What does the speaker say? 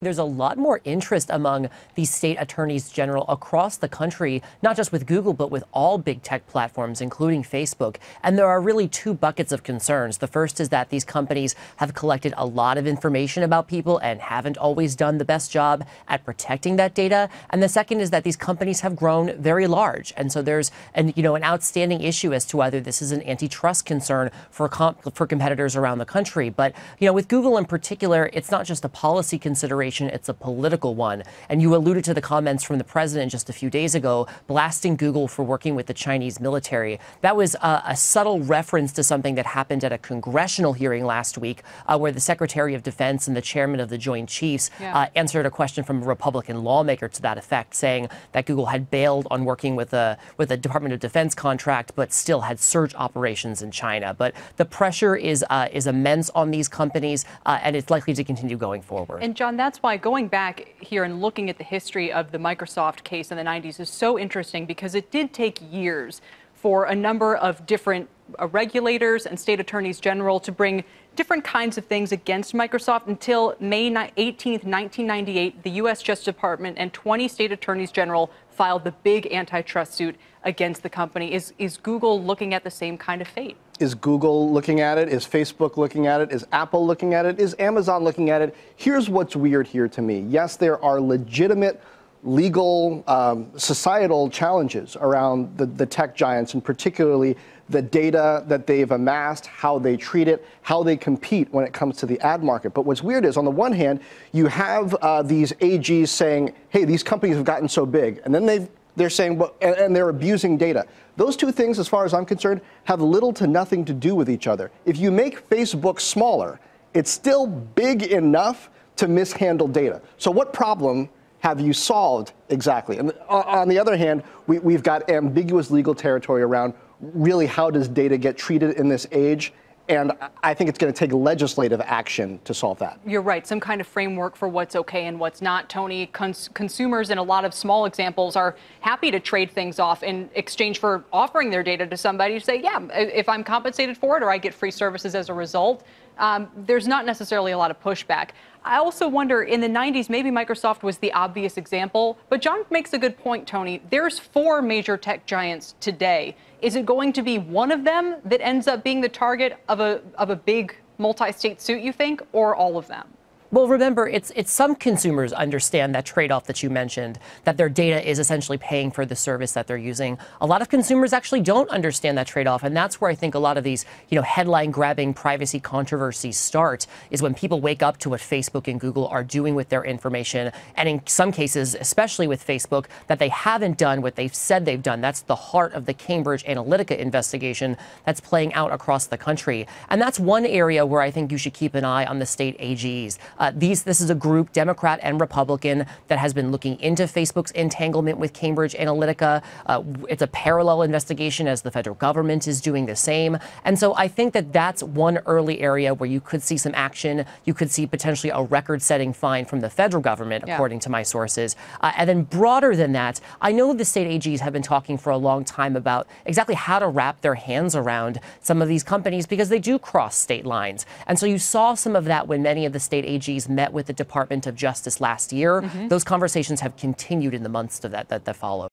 There's a lot more interest among these state attorneys general across the country, not just with Google, but with all big tech platforms, including Facebook. And there are really two buckets of concerns. The first is that these companies have collected a lot of information about people and haven't always done the best job at protecting that data. And the second is that these companies have grown very large. And so there's an outstanding issue as to whether this is an antitrust concern for competitors around the country. But, with Google in particular, it's not just a policy consideration. It's a political one. And you alluded to the comments from the president just a few days ago, blasting Google for working with the Chinese military. That was a subtle reference to something that happened at a congressional hearing last week, where the Secretary of Defense and the chairman of the Joint Chiefs answered a question from a Republican lawmaker to that effect, saying that Google had bailed on working with a Department of Defense contract, but still had surge operations in China. But the pressure is immense on these companies, and it's likely to continue going forward. And John, that's why going back here and looking at the history of the Microsoft case in the 90s is so interesting, because it did take years for a number of different regulators and state attorneys general to bring different kinds of things against Microsoft until May 18th, 1998, the U.S. Justice Department and 20 state attorneys general filed the big antitrust suit against the company. Is Google looking at the same kind of fate? Is Google looking at it? Is Facebook looking at it? Is Apple looking at it? Is Amazon looking at it? Here's what's weird here to me. Yes, there are legitimate legal, societal challenges around the tech giants, and particularly the data that they've amassed, how they treat it, how they compete when it comes to the ad market. But what's weird is, on the one hand, you have these AGs saying, hey, these companies have gotten so big, and then they're saying, well, and they're abusing data. Those two things, as far as I'm concerned, have little to nothing to do with each other. If you make Facebook smaller, it's still big enough to mishandle data. So what problem have you solved exactly? And on the other hand, we've got ambiguous legal territory around really how does data get treated in this age. And I think it's going to take legislative action to solve that. You're right. Some kind of framework for what's okay and what's not. Tony, consumers in a lot of small examples are happy to trade things off in exchange for offering their data to somebody to say, yeah, if I'm compensated for it or I get free services as a result. There's not necessarily a lot of pushback. I also wonder, in the 90s, maybe Microsoft was the obvious example. But John makes a good point, Tony. There's 4 major tech giants today. Is it going to be one of them that ends up being the target of a big multi-state suit, you think, or all of them? Well, remember, it's some consumers understand that trade-off that you mentioned, that their data is essentially paying for the service that they're using. A lot of consumers actually don't understand that trade-off, and that's where I think a lot of these, headline-grabbing privacy controversies start, is when people wake up to what Facebook and Google are doing with their information, and in some cases, especially with Facebook, that they haven't done what they've said they've done. That's the heart of the Cambridge Analytica investigation that's playing out across the country. And that's one area where I think you should keep an eye on the state AGs. This is a group, Democrat and Republican, that has been looking into Facebook's entanglement with Cambridge Analytica. It's a parallel investigation as the federal government is doing the same. And so I think that that's one early area where you could see some action. You could see potentially a record-setting fine from the federal government, according to my sources. And then broader than that, I know the state AGs have been talking for a long time about exactly how to wrap their hands around some of these companies, because they do cross state lines. And so you saw some of that when many of the state AGs met with the Department of Justice last year. Those conversations have continued in the months that followed.